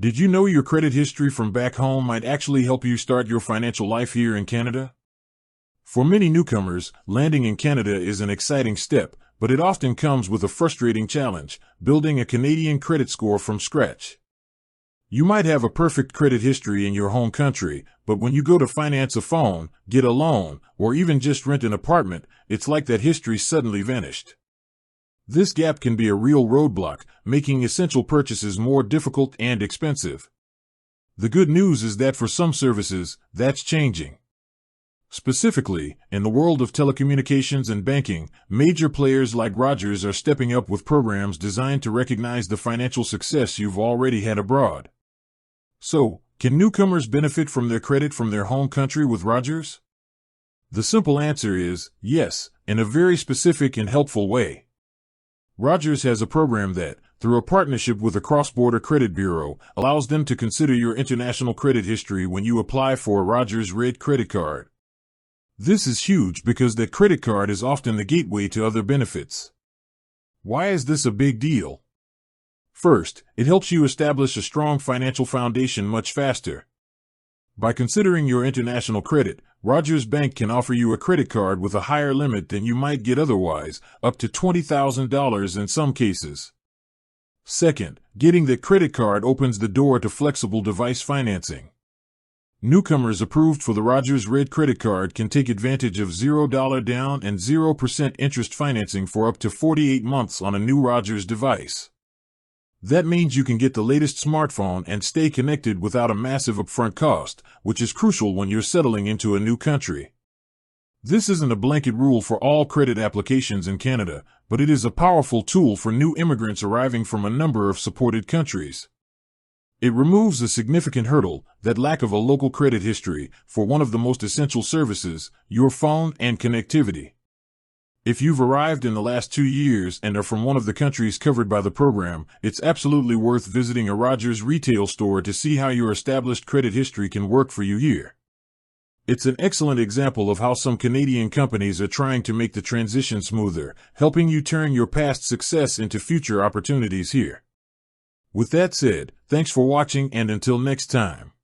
Did you know your credit history from back home might actually help you start your financial life here in Canada? For many newcomers, landing in Canada is an exciting step, but it often comes with a frustrating challenge: building a Canadian credit score from scratch. You might have a perfect credit history in your home country, but when you go to finance a phone, get a loan, or even just rent an apartment, it's like that history suddenly vanished. This gap can be a real roadblock, making essential purchases more difficult and expensive. The good news is that for some services, that's changing. Specifically, in the world of telecommunications and banking, major players like Rogers are stepping up with programs designed to recognize the financial success you've already had abroad. So, can newcomers benefit from their credit from their home country with Rogers? The simple answer is yes, in a very specific and helpful way. Rogers has a program that, through a partnership with a cross-border credit bureau, allows them to consider your international credit history when you apply for a Rogers Red credit card. This is huge because that credit card is often the gateway to other benefits. Why is this a big deal? First, it helps you establish a strong financial foundation much faster. By considering your international credit, Rogers Bank can offer you a credit card with a higher limit than you might get otherwise, up to $20,000 in some cases. Second, getting the credit card opens the door to flexible device financing. Newcomers approved for the Rogers Red credit card can take advantage of $0 down and 0% interest financing for up to 48 months on a new Rogers device. That means you can get the latest smartphone and stay connected without a massive upfront cost, which is crucial when you're settling into a new country. This isn't a blanket rule for all credit applications in Canada, but it is a powerful tool for new immigrants arriving from a number of supported countries. It removes a significant hurdle, that lack of a local credit history, for one of the most essential services, your phone and connectivity. If you've arrived in the last 2 years and are from one of the countries covered by the program, it's absolutely worth visiting a Rogers retail store to see how your established credit history can work for you here. It's an excellent example of how some Canadian companies are trying to make the transition smoother, helping you turn your past success into future opportunities here. With that said, thanks for watching, and until next time.